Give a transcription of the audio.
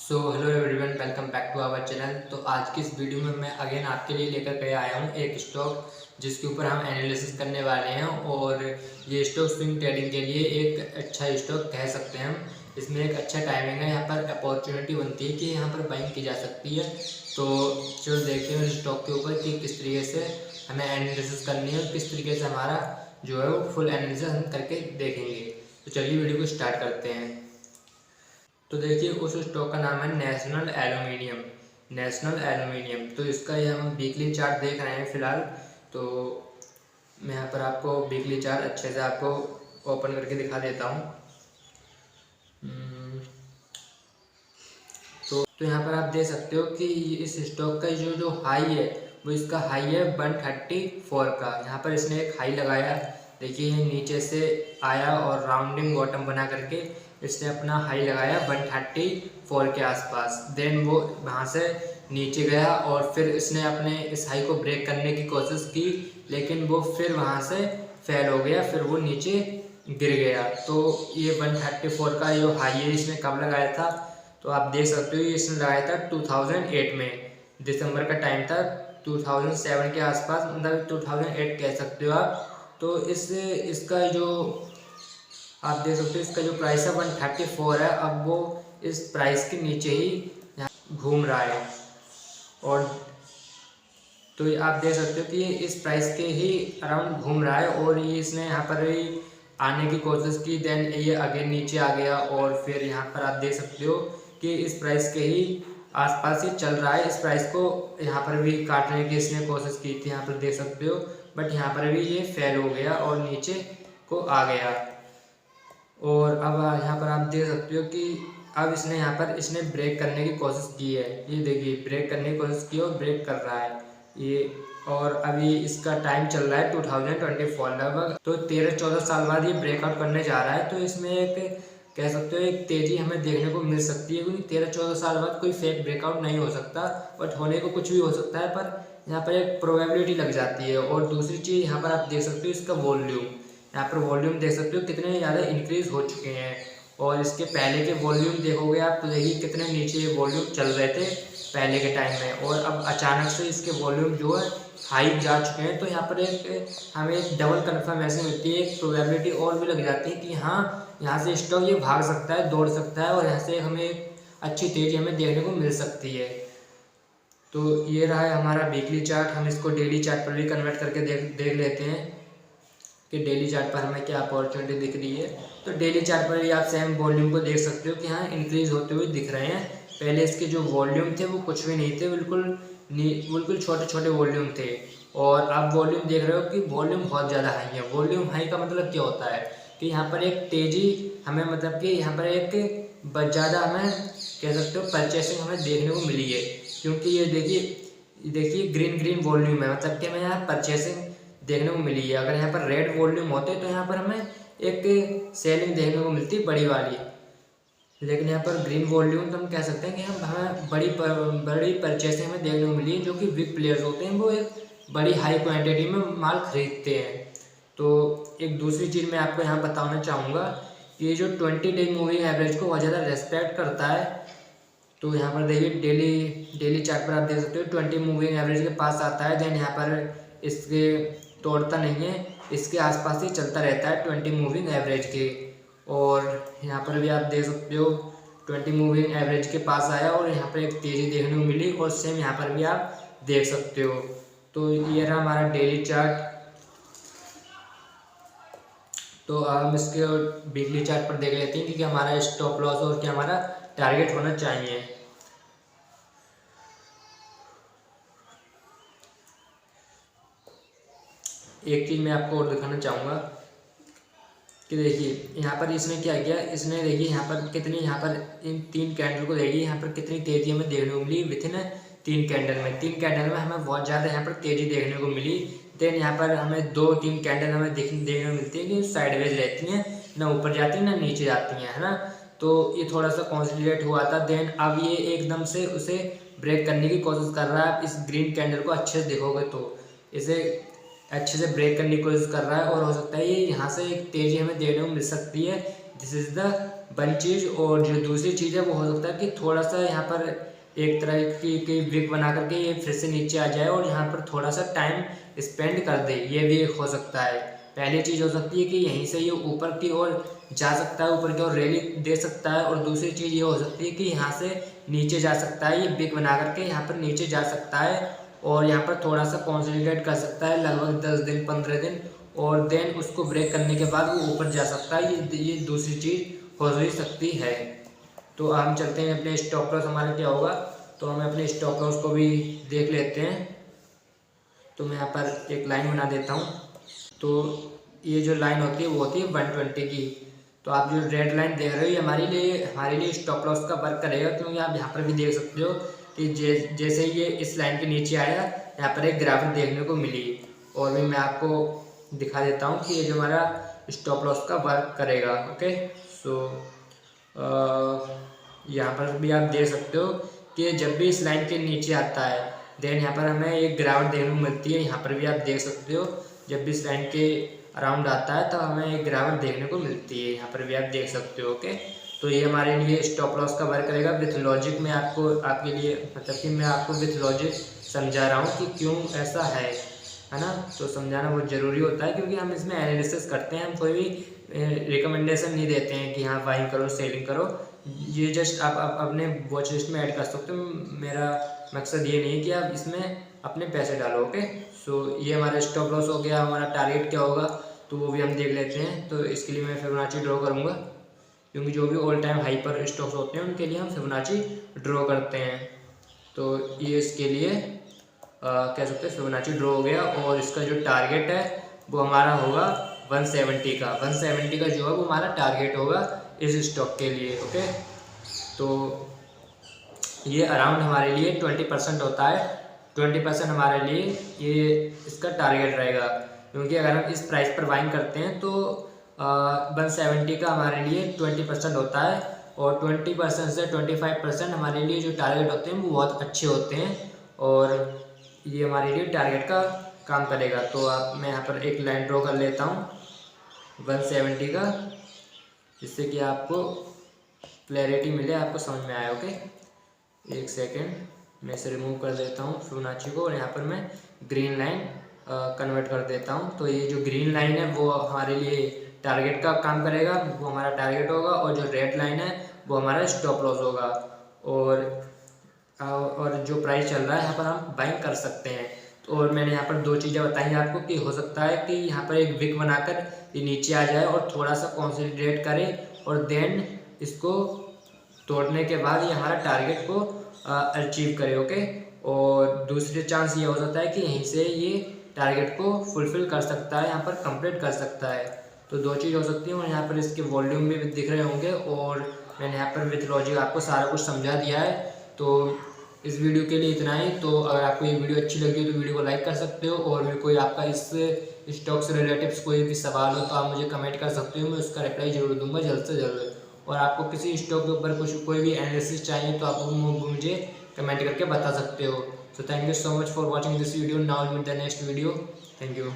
Hello everyone, welcome back to our channel. तो आज की इस वीडियो में मैं अगेन आपके लिए लेकर के आया हूँ एक स्टॉक जिसके ऊपर हम एनालिसिस करने वाले हैं। और ये स्टॉक स्विंग ट्रेडिंग के लिए एक अच्छा स्टॉक कह सकते हैं हम। इसमें एक अच्छा टाइमिंग है, यहाँ पर अपॉर्चुनिटी बनती है कि यहाँ पर बाइंग की जा सकती है। तो चलो देखते हैं उस स्टॉक के ऊपर कि किस तरीके से हमें एनालिसिस करनी है और किस तरीके से हमारा जो है वो फुल एनालिसिस हम करके देखेंगे। तो चलिए वीडियो को स्टार्ट करते हैं। तो देखिए उस स्टॉक का नाम है नेशनल एल्यूमिनियम। तो इसका ये हम वीकली चार्ट देख रहे हैं फिलहाल। तो मैं यहाँ पर आपको वीकली चार्ट अच्छे से आपको ओपन करके दिखा देता हूँ। तो यहाँ पर आप देख सकते हो कि इस स्टॉक का जो हाई है वो इसका हाई है 134 का। यहाँ पर इसने एक हाई लगाया, देखिए नीचे से आया और राउंडिंग बॉटम बना करके इसने अपना हाई लगाया 134 के आसपास। देन वो वहाँ से नीचे गया और फिर इसने अपने इस हाई को ब्रेक करने की कोशिश की, लेकिन वो फिर वहाँ से फेल हो गया, फिर वो नीचे गिर गया। तो ये 134 का जो हाई है इसने कब लगाया था, तो आप देख सकते हो इसने लगाया था 2008 में, दिसंबर का टाइम था। 2007 के आसपास, मतलब 2008 कह सकते हो आप। तो इसका जो आप देख सकते हो इसका जो प्राइस है 134 है। अब वो इस प्राइस के नीचे ही यहाँ घूम रहा है। और तो ये आप देख सकते हो कि ये इस प्राइस के ही अराउंड घूम रहा है और ये इसने यहाँ पर आने की कोशिश की, देन ये अगेन नीचे आ गया और फिर यहाँ पर आप देख सकते हो कि इस प्राइस के ही आसपास ही चल रहा है। इस प्राइस को यहाँ पर भी काटने की इसने कोशिश की थी, यहाँ पर देख सकते हो, बट यहाँ पर भी ये फेल हो गया और नीचे को आ गया। और अब यहाँ पर आप देख सकते हो कि अब इसने ब्रेक करने की कोशिश की है। ये देखिए ब्रेक करने की कोशिश की और ब्रेक कर रहा है ये। और अभी इसका टाइम चल रहा है 2024 लगभग। तो 13-14 साल बाद ये ब्रेकआउट करने जा रहा है। तो इसमें एक कह सकते हो एक तेज़ी हमें देखने को मिल सकती है, क्योंकि 13-14 साल बाद कोई फेक ब्रेकआउट नहीं हो सकता, बट होने को कुछ भी हो सकता है, पर यहाँ पर एक प्रोबेबिलिटी लग जाती है। और दूसरी चीज़ यहाँ पर आप देख सकते हो इसका वॉल्यूम, यहाँ पर वॉल्यूम देख सकते हो कितने ज़्यादा इंक्रीज हो चुके हैं। और इसके पहले के वॉल्यूम देखोगे आप तो देखिए कितने नीचे वॉल्यूम चल रहे थे पहले के टाइम में, और अब अचानक से इसके वॉल्यूम जो है हाई जा चुके हैं। तो यहाँ पर एक हमें एक डबल कन्फर्मेशन मिलती है, एक प्रोबेबिलिटी और भी लग जाती है कि हाँ यहाँ से स्टॉक ये भाग सकता है, दौड़ सकता है और यहाँ से हमें एक अच्छी तेज़ी हमें देखने को मिल सकती है। तो ये रहा है हमारा वीकली चार्ट। हम इसको डेली चार्ट पर भी कन्वर्ट करके देख लेते हैं कि डेली चार्ट पर हमें क्या अपॉर्चुनिटी दिख रही है। तो डेली चार्ट पर भी आप सेम वॉल्यूम को देख सकते हो कि हाँ इंक्रीज होते हुए दिख रहे हैं। पहले इसके जो वॉल्यूम थे वो कुछ भी नहीं थे, बिल्कुल छोटे छोटे वॉल्यूम थे, और अब वॉल्यूम देख रहे हो कि वॉल्यूम बहुत ज़्यादा हाई है। वॉल्यूम हाई का मतलब क्या होता है कि यहाँ पर एक तेज़ी हमें, मतलब कि यहाँ पर एक ज़्यादा हमें कह सकते हो परचेसिंग हमें देखने को मिली है। क्योंकि ये देखिए ग्रीन वॉल्यूम है, मतलब कि हमें यहाँ परचेसिंग देखने को मिली है। अगर यहाँ पर रेड वॉल्यूम होते तो यहाँ पर हमें एक सेलिंग देखने को मिलती बड़ी वाली, लेकिन यहाँ पर ग्रीन वॉल्यूम तो हम कह सकते हैं कि हमें बड़ी परचेसिंग हमें देखने को मिली है। जो कि बिग प्लेयर्स होते हैं वो एक बड़ी हाई क्वांटिटी में माल खरीदते हैं। तो एक दूसरी चीज़ मैं आपको यहाँ बताना चाहूँगा, ये जो 20 डे मूविंग एवरेज को बहुत ज़्यादा रेस्पेक्ट करता है। तो यहाँ पर देखिए डेली चार्ट पर आप देख सकते हो 20 मूविंग एवरेज के पास आता है, देन यहाँ पर इसके तोड़ता नहीं है, इसके आसपास ही चलता रहता है 20 मूविंग एवरेज के। और यहाँ पर भी आप देख सकते हो 20 मूविंग एवरेज के पास आया और यहाँ पर एक तेज़ी देखने को मिली, और सेम यहाँ पर भी आप देख सकते हो। तो ये रहा हमारा डेली चार्ट। तो हम इसके वीकली चार्ट पर देख लेते हैं कि हमारा स्टॉप लॉस और क्या हमारा टारगेट होना चाहिए। एक चीज़ मैं आपको और दिखाना चाहूँगा कि देखिए यहाँ पर इसने क्या किया, इसने देखिए यहाँ पर कितनी, यहाँ पर इन 3 कैंडल को देखिए यहाँ पर कितनी तेज़ी हमें देखने को मिली विथ इन 3 कैंडल में। 3 कैंडल में हमें बहुत ज़्यादा यहाँ पर तेज़ी देखने को मिली। देन यहाँ पर हमें 2-3 कैंडल हमें देखने को मिलती है कि साइडवेज रहती हैं, ना ऊपर जाती हैं ना नीचे जाती हैं, है ना। तो ये थोड़ा सा कॉन्सोलिडेट हुआ था। देन अब ये एकदम से उसे ब्रेक करने की कोशिश कर रहा है। आप इस ग्रीन कैंडल को अच्छे से देखोगे तो इसे अच्छे से ब्रेक करने की कोशिश कर रहा है, और हो सकता है ये यहाँ से एक तेज़ी हमें देखने को मिल सकती है। दिस इज़ द वन चीज़, और जो दूसरी चीज़ है वो हो सकता है कि थोड़ा सा यहाँ पर एक तरह की ब्रिक बना करके ये फिर से नीचे आ जाए और यहाँ पर थोड़ा सा टाइम स्पेंड कर दे, ये भी एक हो सकता है। पहली चीज़ हो सकती है कि यहीं से ये ऊपर की ओर जा सकता है, ऊपर की ओर रैली दे सकता है, और दूसरी चीज़ ये हो सकती है कि यहाँ से नीचे जा सकता है, ये ब्रिक बना करके यहाँ पर नीचे जा सकता है और यहाँ पर थोड़ा सा कॉन्सनट्रेट कर सकता है लगभग 10 दिन 15 दिन, और देन उसको ब्रेक करने के बाद वो ऊपर जा सकता है। ये दूसरी चीज़ हो ही सकती है। तो हम चलते हैं अपने स्टॉप लॉस हमारा क्या होगा, तो हम अपने स्टॉप लॉस को भी देख लेते हैं। तो मैं यहाँ पर एक लाइन बना देता हूँ। तो ये जो लाइन होती है वो होती है 120 की। तो आप जो रेड लाइन देख रहे हो ये हमारे लिए स्टॉप लॉस का वर्क करेगा, क्योंकि आप यहाँ पर भी देख सकते हो कि जैसे ये इस लाइन के नीचे आया, यहाँ पर एक ग्राफ देखने को मिली। और भी मैं आपको दिखा देता हूँ कि ये जो हमारा स्टॉप लॉस का वर्क करेगा। ओके, सो यहाँ पर भी आप देख सकते हो कि जब भी इस लाइन के नीचे आता है देन यहाँ पर हमें एक गिरावट देखने को मिलती है। यहाँ पर भी आप देख सकते हो जब भी इस लाइन के अराउंड आता है तो हमें एक गिरावट देखने को मिलती है, यहाँ पर भी आप देख सकते हो। ओके, तो ये हमारे लिए स्टॉप लॉस का वर्क करेगा विथ लॉजिक। में आपको आपके लिए मतलब कि मैं आपको विथ लॉजिक समझा रहा हूँ कि क्यों ऐसा है ना। तो समझाना बहुत ज़रूरी होता है, क्योंकि हम इसमें एनालिसिस करते हैं, हम कोई भी रिकमेंडेशन नहीं देते हैं कि हाँ बाइंग करो सेलिंग करो। ये जस्ट आप अपने वॉच लिस्ट में ऐड कर सकते हो। मेरा मकसद ये नहीं कि आप इसमें अपने पैसे डालो। ओके, सो ये हमारा स्टॉप लॉस हो गया। हमारा टारगेट क्या होगा तो वो भी हम देख लेते हैं। तो इसके लिए मैं फिबोनाची ड्रॉ करूँगा, क्योंकि जो भी ऑल टाइम हाई पर स्टॉक्स होते हैं उनके लिए हम फिबोनाची ड्रॉ करते हैं। तो ये इसके लिए कह सकते हैं फिबोनाची ड्रॉ हो गया। और इसका जो टारगेट है वो हमारा होगा 170 का। 170 का जो है वो हमारा टारगेट होगा इस स्टॉक के लिए। ओके, तो ये अराउंड हमारे लिए 20% होता है। 20% हमारे लिए ये इसका टारगेट रहेगा, क्योंकि अगर हम इस प्राइस पर बाइंग करते हैं तो 170 का हमारे लिए 20% होता है, और 20% से 25% हमारे लिए जो टारगेट होते हैं वो बहुत अच्छे होते हैं, और ये हमारे लिए टारगेट का काम करेगा। तो मैं यहाँ पर एक लाइन ड्रॉ कर लेता हूँ 170 का, जिससे कि आपको क्लैरिटी मिले, आपको समझ में आए। ओके, एक सेकेंड मैं इसे रिमूव कर देता हूँ फिबोनाची को, और यहाँ पर मैं ग्रीन लाइन कन्वर्ट कर देता हूँ। तो ये जो ग्रीन लाइन है वो हमारे लिए टारगेट का काम करेगा, वो हमारा टारगेट होगा, और जो रेड लाइन है वो हमारा स्टॉप लॉस होगा। और जो प्राइस चल रहा है यहाँ पर हम बाइंग कर सकते हैं। और मैंने यहाँ पर दो चीज़ें बताई आपको कि हो सकता है कि यहाँ पर एक विक बनाकर ये नीचे आ जाए और थोड़ा सा कॉन्सेंट्रेट करे, और देन इसको तोड़ने के बाद ये हमारा टारगेट को अचीव करे। ओके, और दूसरी चांस ये हो सकता है कि यहीं से ये टारगेट को फुलफिल कर सकता है, यहाँ पर कंप्लीट कर सकता है। तो दो चीज़ हो सकती है, और यहाँ पर इसके वॉल्यूम भी दिख रहे होंगे, और मैंने यहाँ पर विथ लॉजिक आपको सारा कुछ समझा दिया है। तो इस वीडियो के लिए इतना ही। तो अगर आपको ये वीडियो अच्छी लगी तो वीडियो को लाइक कर सकते हो, और भी कोई आपका इस स्टॉक से रिलेटिव्स कोई भी सवाल हो तो आप मुझे कमेंट कर सकते हो, मैं उसका रिप्लाई जरूर दूंगा जल्द से जल्द। और आपको किसी स्टॉक के ऊपर कोई भी एनालिसिस चाहिए तो आप मुझे कमेंट करके बता सकते हो। So thank you so much for watching this video. Now meet the next video. Thank you.